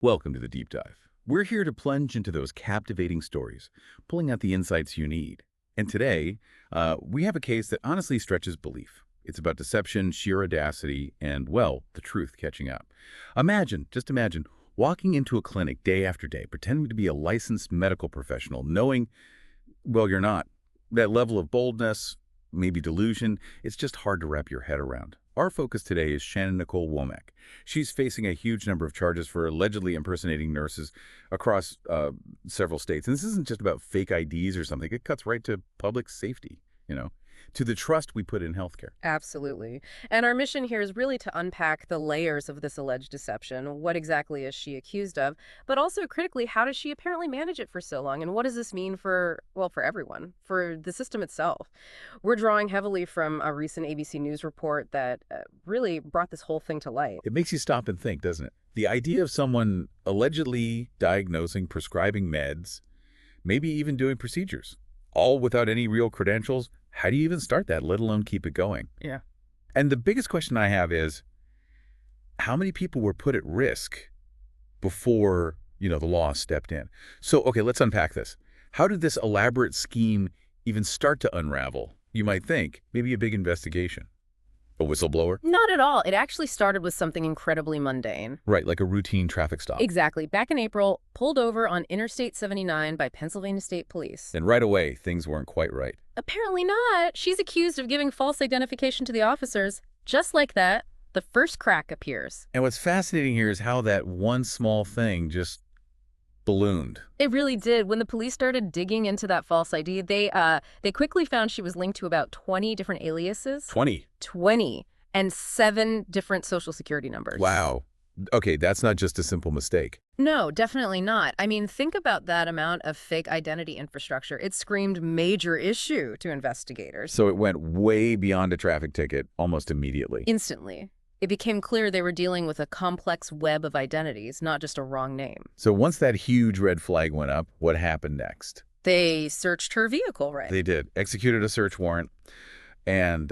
Welcome to the Deep Dive. We're here to plunge into those captivating stories, pulling out the insights you need. And today, we have a case that honestly stretches belief. It's about deception, sheer audacity, and, well, the truth catching up. Just imagine, walking into a clinic day after day, pretending to be a licensed medical professional, knowing, well, you're not. That level of boldness, maybe delusion, it's just hard to wrap your head around. Our focus today is Shannon Nicole Womack. She's facing a huge number of charges for allegedly impersonating nurses across several states. And this isn't just about fake IDs or something. It cuts right to public safety, to the trust we put in healthcare. Absolutely. And our mission here is really to unpack the layers of this alleged deception. What exactly is she accused of? But also critically, how does she apparently manage it for so long? And what does this mean for everyone, for the system itself? We're drawing heavily from a recent ABC News report that really brought this whole thing to light. It makes you stop and think, doesn't it? The idea of someone allegedly diagnosing, prescribing meds, maybe even doing procedures, all without any real credentials. How do you even start that, let alone keep it going? Yeah. And the biggest question I have is, how many people were put at risk before, the law stepped in? So, okay, let's unpack this. How did this elaborate scheme even start to unravel? You might think, maybe a big investigation. A whistleblower? Not at all. It actually started with something incredibly mundane. Right, like a routine traffic stop. Exactly. Back in April, pulled over on Interstate 79 by Pennsylvania State Police. And right away, things weren't quite right. Apparently not. She's accused of giving false identification to the officers. Just like that, the first crack appears. And what's fascinating here is how that one small thing just ballooned. It really did. When the police started digging into that false ID, they quickly found she was linked to about 20 different aliases. 20? 20. And 7 different social security numbers. Wow. Okay, that's not just a simple mistake. No, definitely not. I mean, think about that amount of fake identity infrastructure. It screamed major issue to investigators. So it went way beyond a traffic ticket almost immediately. Instantly. It became clear they were dealing with a complex web of identities, not just a wrong name. So once that huge red flag went up, what happened next? They searched her vehicle, right? They did. Executed a search warrant. And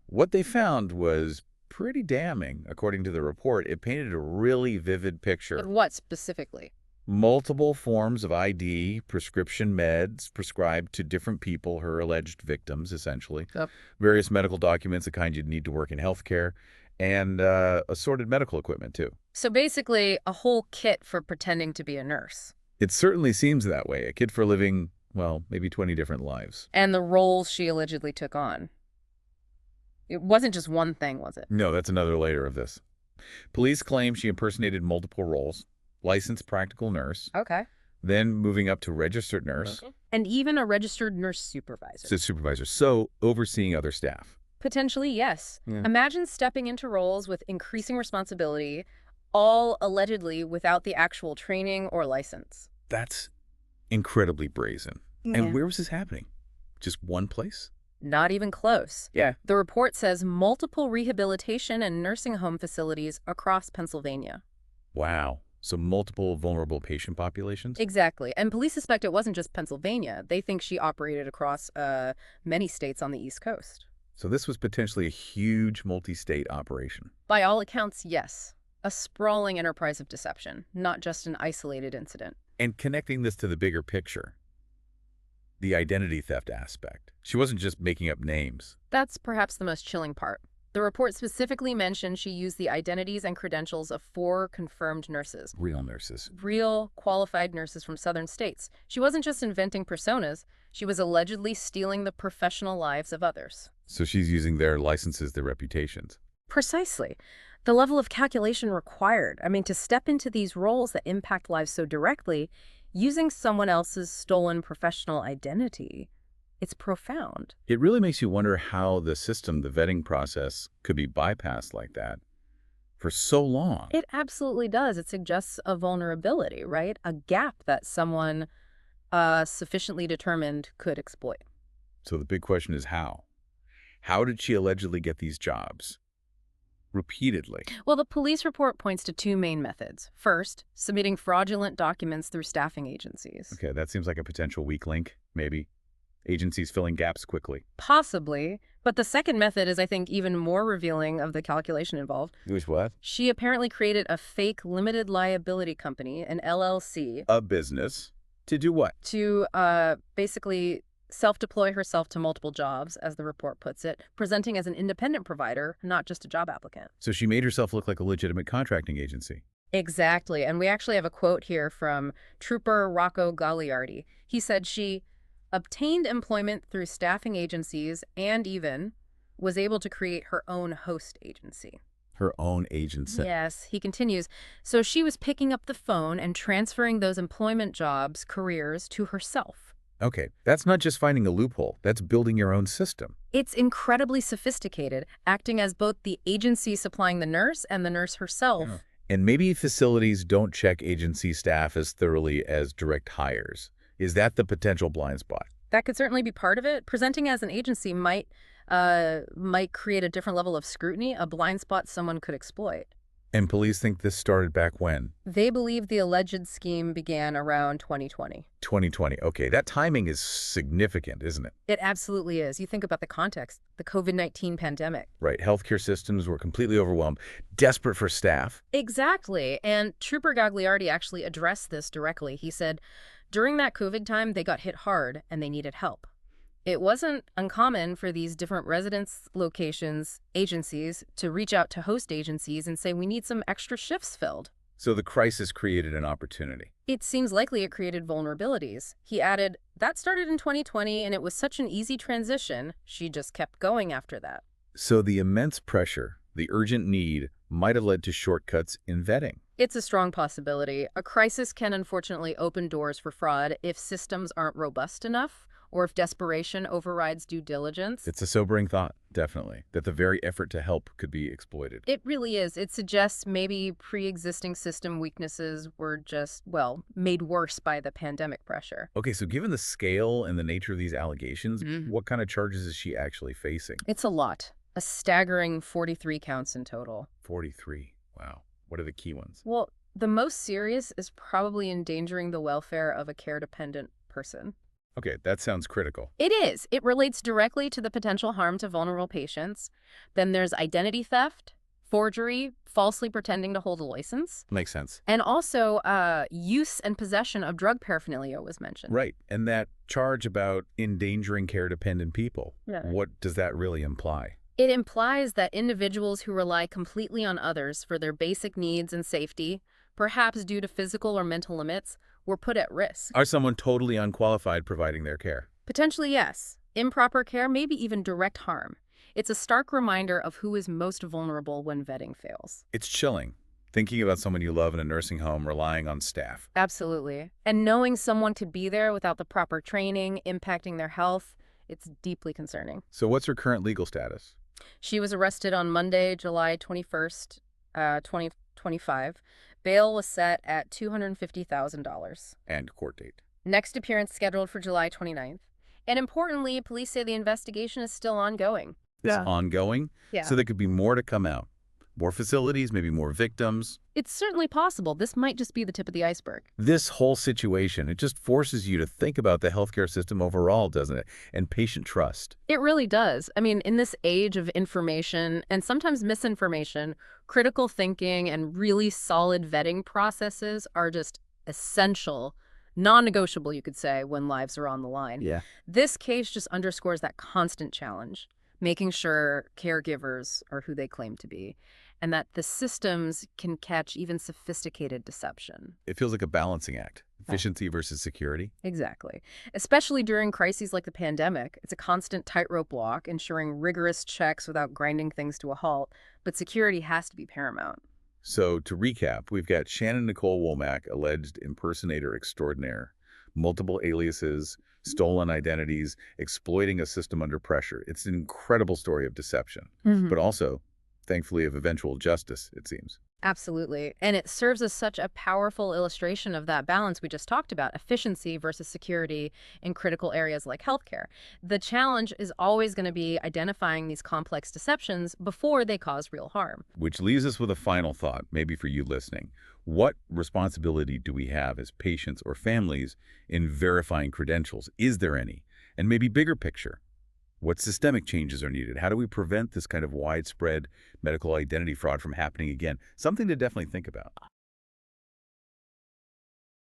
what they found was pretty damning. According to the report, it painted a really vivid picture. But what specifically? Multiple forms of ID, prescription meds prescribed to different people, her alleged victims, essentially. Yep. Various medical documents, the kind you'd need to work in healthcare, and assorted medical equipment, too. So basically, a whole kit for pretending to be a nurse. It certainly seems that way. A kid for living, well, maybe 20 different lives. And the roles she allegedly took on. It wasn't just one thing, was it? No, that's another layer of this. Police claim she impersonated multiple roles. Licensed practical nurse. Okay. Then moving up to registered nurse. And even a registered nurse supervisor. So overseeing other staff. Potentially, yes. Yeah. Imagine stepping into roles with increasing responsibility, all allegedly without the actual training or license. That's incredibly brazen. Yeah. And where was this happening? Just one place? Not even close. Yeah. The report says multiple rehabilitation and nursing home facilities across Pennsylvania. Wow. So multiple vulnerable patient populations? Exactly. And police suspect it wasn't just Pennsylvania. They think she operated across many states on the East Coast. So this was potentially a huge multi-state operation. By all accounts, yes. A sprawling enterprise of deception, not just an isolated incident. And connecting this to the bigger picture, the identity theft aspect. She wasn't just making up names. That's perhaps the most chilling part. The report specifically mentioned she used the identities and credentials of 4 confirmed nurses. Real nurses. Real, qualified nurses from southern states. She wasn't just inventing personas, she was allegedly stealing the professional lives of others. So she's using their licenses, their reputations. Precisely. The level of calculation required. I mean, to step into these roles that impact lives so directly, using someone else's stolen professional identity, it's profound. It really makes you wonder how the system, the vetting process, could be bypassed like that for so long. It absolutely does. It suggests a vulnerability, right? A gap that someone sufficiently determined could exploit. So the big question is how? How did she allegedly get these jobs? Repeatedly. Well, the police report points to 2 main methods. First, submitting fraudulent documents through staffing agencies. Okay, that seems like a potential weak link, maybe. Agencies filling gaps quickly. Possibly. But the second method is, I think, even more revealing of the calculation involved. Which what? She apparently created a fake limited liability company, an LLC, A business. To do what? to basically self-deploy herself to multiple jobs, as the report puts it, presenting as an independent provider, not just a job applicant. So she made herself look like a legitimate contracting agency. Exactly. And we actually have a quote here from Trooper Rocco Gagliardi. He said she obtained employment through staffing agencies and even was able to create her own host agency. Her own agency. Yes, he continues. So she was picking up the phone and transferring those employment jobs, careers, to herself. Okay, that's not just finding a loophole. That's building your own system. It's incredibly sophisticated, acting as both the agency supplying the nurse and the nurse herself. Yeah. And maybe facilities don't check agency staff as thoroughly as direct hires. Is that the potential blind spot? That could certainly be part of it. Presenting as an agency might create a different level of scrutiny, a blind spot someone could exploit. And police think this started back when? They believe the alleged scheme began around 2020. 2020. Okay, that timing is significant, isn't it? It absolutely is. You think about the context, the COVID-19 pandemic. Right, healthcare systems were completely overwhelmed, desperate for staff. Exactly. And Trooper Gagliardi actually addressed this directly. He said, during that COVID time, they got hit hard and they needed help. It wasn't uncommon for these different residence locations, agencies, to reach out to host agencies and say, we need some extra shifts filled. So the crisis created an opportunity. It seems likely it created vulnerabilities. He added, that started in 2020 and it was such an easy transition, she just kept going after that. So the immense pressure, the urgent need, might have led to shortcuts in vetting. It's a strong possibility. A crisis can unfortunately open doors for fraud if systems aren't robust enough, or if desperation overrides due diligence. It's a sobering thought, definitely, that the very effort to help could be exploited. It really is. It suggests maybe pre-existing system weaknesses were just, well, made worse by the pandemic pressure. Okay, so given the scale and the nature of these allegations, what kind of charges is she actually facing? It's a lot. A staggering 43 counts in total. 43. Wow. What are the key ones? Well, the most serious is probably endangering the welfare of a care-dependent person. Okay, that sounds critical. It is. It relates directly to the potential harm to vulnerable patients. Then there's identity theft, forgery, falsely pretending to hold a license. Makes sense. And also use and possession of drug paraphernalia was mentioned. Right, and that charge about endangering care-dependent people, Yeah. what does that really imply? It implies that individuals who rely completely on others for their basic needs and safety, perhaps due to physical or mental limits, were put at risk. Are someone totally unqualified providing their care? Potentially, yes. Improper care, maybe even direct harm. It's a stark reminder of who is most vulnerable when vetting fails. It's chilling, thinking about someone you love in a nursing home relying on staff. Absolutely. And knowing someone could be there without the proper training, impacting their health, it's deeply concerning. So what's her current legal status? She was arrested on Monday, July 21st, 2025. Bail was set at $250,000. And court date. Next appearance scheduled for July 29th. And importantly, police say the investigation is still ongoing. It's ongoing? Yeah. So there could be more to come out. More facilities, maybe more victims. It's certainly possible. This might just be the tip of the iceberg. This whole situation, it just forces you to think about the healthcare system overall, doesn't it? And patient trust. It really does. I mean, in this age of information and sometimes misinformation, critical thinking and really solid vetting processes are just essential, non-negotiable, you could say, when lives are on the line. Yeah. This case just underscores that constant challenge, making sure caregivers are who they claim to be, and that the systems can catch even sophisticated deception. It feels like a balancing act. Efficiency versus security. Exactly. Especially during crises like the pandemic, it's a constant tightrope walk, ensuring rigorous checks without grinding things to a halt, but security has to be paramount. So to recap, we've got Shannon Nicole Womack, alleged impersonator extraordinaire, multiple aliases, stolen identities, exploiting a system under pressure. It's an incredible story of deception, but also, thankfully, of eventual justice, it seems. Absolutely. And it serves as such a powerful illustration of that balance we just talked about, efficiency versus security in critical areas like healthcare. The challenge is always going to be identifying these complex deceptions before they cause real harm. Which leaves us with a final thought, maybe for you listening. What responsibility do we have as patients or families in verifying credentials? Is there any? And maybe bigger picture. What systemic changes are needed? How do we prevent this kind of widespread medical identity fraud from happening again? Something to definitely think about.